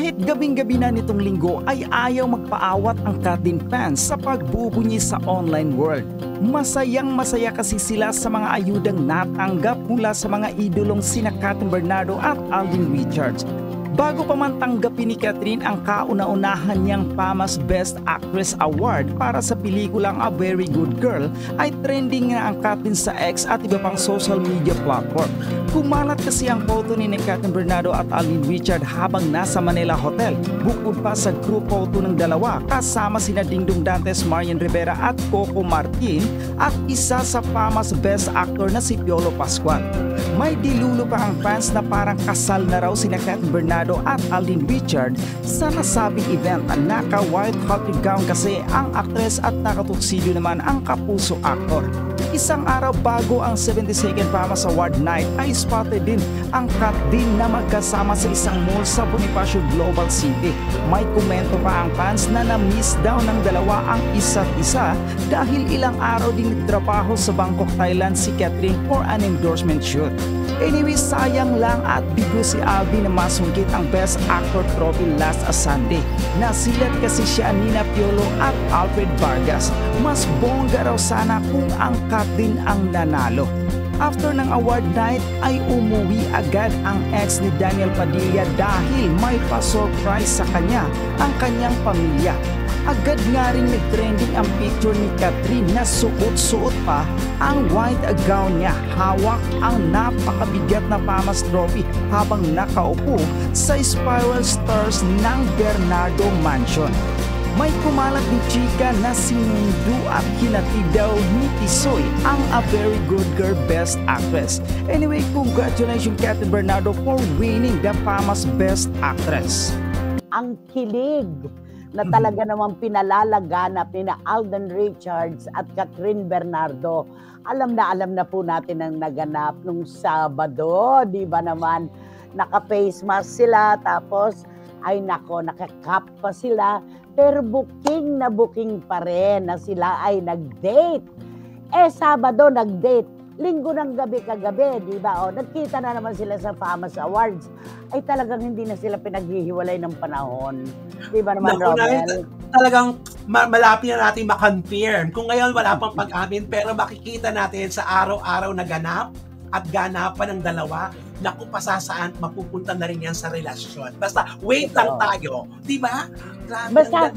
Kahit gabing-gabi na nitong linggo ay ayaw magpaawat ang Kathleen fans sa pagbubunyi sa online world. Masayang-masaya kasi sila sa mga ayudang natanggap mula sa mga idolong sina Kathryn Bernardo at Alden Richards. Bago pa man tanggapin ni Kathleen ang kauna-unahan niyang PAMA's Best Actress Award para sa pelikulang A Very Good Girl, ay trending nga ang Kathleen sa X at iba pang social media platform. Kumalat kasi ang photo ni Kathryn Bernardo at Alden Richards habang nasa Manila Hotel, bukod pa sa group photo ng dalawa kasama sina Dingdong Dantes, Marian Rivera at Coco Martin at isa sa PAMA's Best Actor na si Piolo Pascual. May dilulo pa ang fans na parang kasal na raw sina Kathryn Bernardo at Alden Richards sa nasabing event. Naka-white halter gown kasi ang aktres at nakatuksido naman ang kapuso aktor. Isang araw bago ang 72nd PAMA's Award Night ay spotted din ang Kathleen na magkasama sa isang mall sa Bonifacio Global City. May komento pa ang fans na na-miss daw ng dalawa ang isa't isa dahil ilang araw din nagtrabaho sa Bangkok, Thailand si Kathleen for an endorsement shoot. Anyway, sayang lang at bigo si Alvin na masungkit ang Best Actor trophy last Sunday. Nasilat kasi siya ni Piolo at Alfred Vargas. Mas bongga raw sana kung ang Kathleen ang nanalo. After ng award night ay umuwi agad ang ex ni Daniel Padilla dahil may pa-surprise sa kanya ang kanyang pamilya. Agad nga rin nag-trending ang picture ni Kathleen na suot-suot pa ang white gown niya. Hawak ang napakabigat na PAMA's trophy habang nakaupo sa Spiral Stairs ng Bernardo Mansion. May kumalat ni chika na sinundo at hinatid daw ni Tisoy ang A Very Good Girl Best Actress. Anyway, congratulations Kathryn Bernardo for winning the PAMA's Best Actress. Ang kilig na talaga namang pinalalaganap ni na Alden Richards at Kathryn Bernardo. Alam na po natin ang naganap nung Sabado, di ba naman? Naka-face mask sila, tapos ay nako, nakakap pa sila, pero booking na booking pa rin na sila ay nag-date. Sabado nag-date. Linggo ng gabi kagabi, di ba? Nagkita na naman sila sa PAMA's Awards. Ay talagang hindi na sila pinaghihiwalay ng panahon. Di ba naman, Romel? Talagang malapit na natin makonfirm. Kung ngayon wala pang pag-amin, pero makikita natin sa araw-araw na ganap at ganapan ng dalawa, naku, pasasaan, mapupunta na rin yan sa relasyon. Basta, wait lang tayo. Di ba? Basta,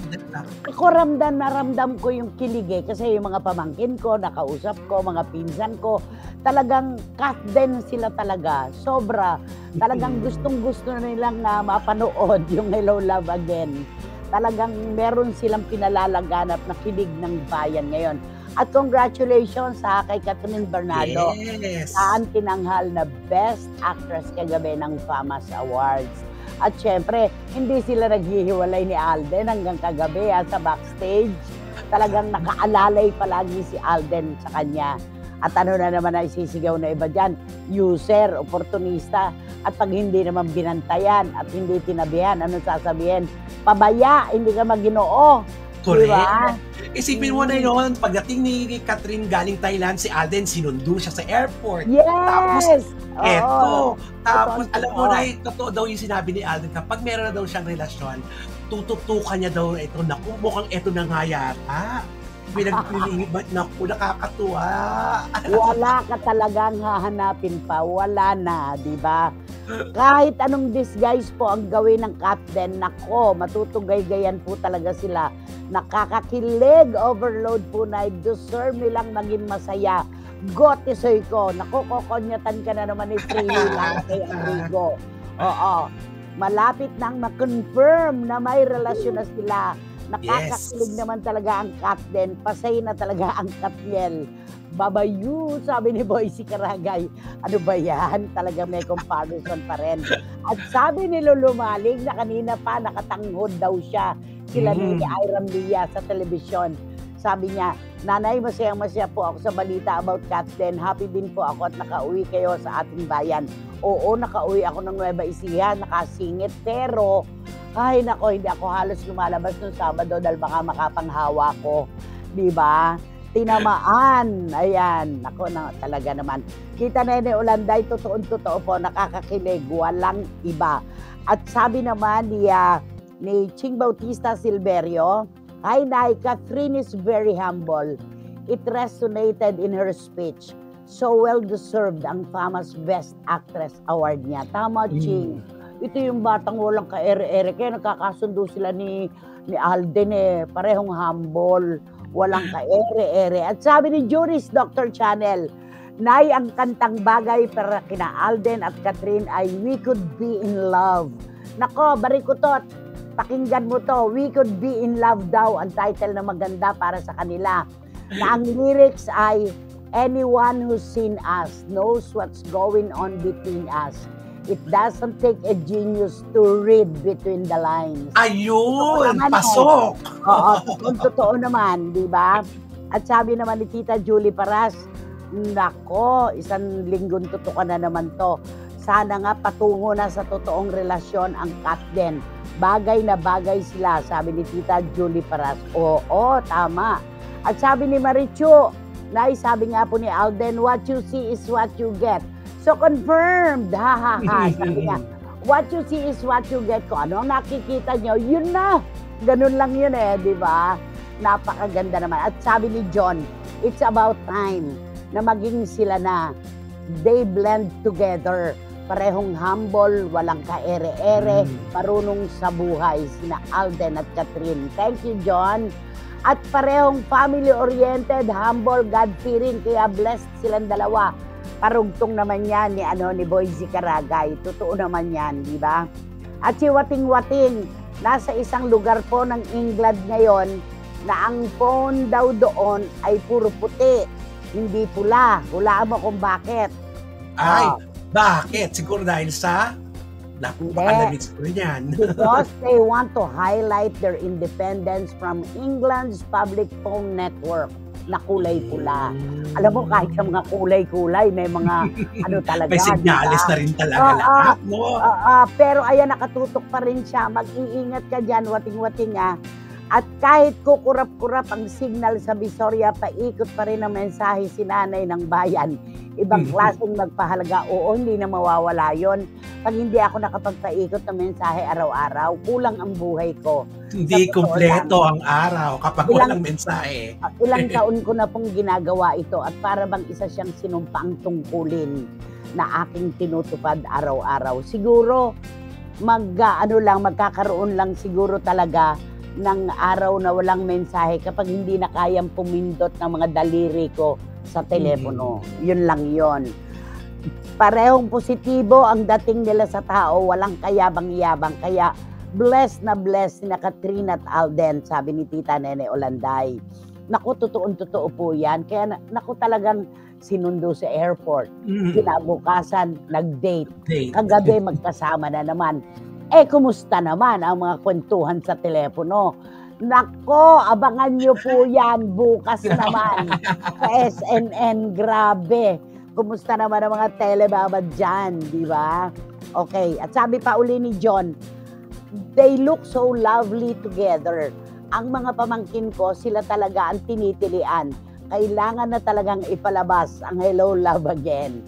ako ramdam ko yung kilig kasi yung mga pamangkin ko, nakausap ko, mga pinsan ko, talagang Kathleen sila talaga. Sobra. Talagang gustong-gusto na nilang mapanood yung Hello Love Again. Talagang meron silang pinalalaganap na kilig ng bayan ngayon. At congratulations kay Kathryn Bernardo sa tinanghal na Best Actress kagabi ng PAMA's Awards. At syempre, hindi sila naghihiwalay ni Alden hanggang kagabi sa backstage. Talagang nakaalalay palagi si Alden sa kanya. At ano na naman ay sisigaw na iba dyan? User, oportunista. At pag hindi naman binantayan at hindi tinabihan, ano sasabihin? Pabaya, hindi ka maginoo. Correct. Diba? Isipin mo na yun, pagdating ni Kathleen galing Thailand, si Alden sinundo siya sa airport. Yes! Tapos alam mo na, totoo daw yung sinabi ni Alden, kapag meron na daw siyang relasyon, tututukan niya daw ito, naku, mukhang ito na nga yata. Pinagpili, naku, nakakatuwa. Wala ka talagang hahanapin pa, wala na, di ba? Kahit anong disguise po ang gawin ng Kathleen, nako, matutugay-gayan po talaga sila. Nakakakilig, overload po na, deserve nilang maging masaya. Gotisoy ko, nako, kokonyatan ka na naman ni Freeland kay Enrico. Oo, malapit nang ma-confirm na may relasyon na sila. Nakakakilig naman talaga ang Kathleen, pasay na talaga ang Katniel. Babayu, sabi ni Boycie Karagay. Ano ba yan? Talaga may comparison pa rin. At sabi ni Lolo Maling na kanina pa nakatanghod daw siya. Sila ni Iram Lia sa telebisyon. Sabi niya, Nanay, masayang-masaya po ako sa balita about Kathleen. Happy din po ako at nakauwi kayo sa ating bayan. Oo, nakauwi ako ng Nueva Ecija, nakasingit. Pero, ay nako, hindi ako halos lumalabas nung Sabado dahil baka makapanghawa ko. Diba? tinamaan. Ayan, ako na talaga naman. Kita Nene Olanday, totoo po, nakakakilig, walang iba. At sabi naman ni Ching Bautista Silverio, "Hi Nay, Catherine is very humble. It resonated in her speech. So well-deserved ang famous Best Actress Award niya." Tama, Ching. Ito yung batang walang ka-ere-ere. Kaya nagkakasundo sila ni Alden Parehong humble, walang ka-ere-ere. At sabi ni Juris Dr. Channel, "Nay, ang kantang bagay para kina Alden at Catherine ay We Could Be in Love." Nako, barikutot. Pakinggan mo to. We Could Be in Love daw ang title na maganda para sa kanila. Na ang lyrics ay, "Anyone who's seen us knows what's going on between us. It doesn't take a genius to read between the lines." Ayun! Pasok! Oo, kung totoo naman, di ba? At sabi naman ni Tita Julie Paras, nako, isang linggong tutukan na naman to. Sana nga patungo na sa totoong relasyon ang Katden. Bagay na bagay sila, sabi ni Tita Julie Paras. Oo, tama. At sabi ni Marichu, sabi nga po ni Alden, "What you see is what you get." So confirmed, ha ha ha. Sabi niya, what you see is what you get. Kung ano ang nakikita nyo, yun na. Ganun lang yun di ba? Napakaganda naman. At sabi ni John, it's about time na maging sila na. They blend together. Parehong humble, walang ka-ere-ere, marunong sa buhay, sina Alden at Catherine. Thank you, John. At parehong family-oriented, humble, God-fearing, kaya blessed silang dalawa. Parugtong naman yan ni Boyzy Caragay. Totoo naman yan, di ba? At si Wating-Wating, nasa isang lugar po ng England ngayon na ang phone daw doon ay puro puti, hindi pula. Hulaan mo kung bakit. Ay, bakit? Siguro dahil sa napakalamig siguro niyan. Because they want to highlight their independence from England's public phone network na kulay pula. Alam mo, kahit sa mga kulay-kulay, may mga talaga. May signalis na rin talaga lahat, no? Pero ayan, nakatutok pa rin siya. Mag-iingat ka dyan, Wating-Wating At kahit kukurap-kurap ang signal sa Visoria, paikot pa rin ang mensahe si Nanay ng Bayan. Ibang klaseng magpahalaga. Oo, hindi na mawawala yon. Pag hindi ako nakapagpaikot ng mensahe araw-araw, kulang ang buhay ko. Hindi kumpleto ang araw kapag walang mensahe. Ilang taon ko na pong ginagawa ito at para bang isa siyang sinumpaang tungkulin na aking tinutupad araw-araw. Siguro, magkakaroon lang siguro talaga ng araw na walang mensahe kapag hindi na kayang pumindot ng mga daliri ko sa telepono. Yun lang yon. Parehong positibo ang dating nila sa tao, walang kayabang-yabang. Kaya blessed na Catherine at Alden, sabi ni Tita Nene Olanday. Naku, totoo po yan. Kaya naku, talagang sinundo sa airport. Kinabukasan, nag-date. Kagabi, magkasama na naman. Kumusta naman ang mga kwentuhan sa telepono? Nako, abangan nyo po yan bukas naman sa SNN. Grabe. Kumusta naman ang mga telebabad dyan, di ba? Okay, at sabi pa uli ni John, they look so lovely together. Ang mga pamangkin ko, sila talaga ang tinitilian. Kailangan na talagang ipalabas ang Hello Love Again.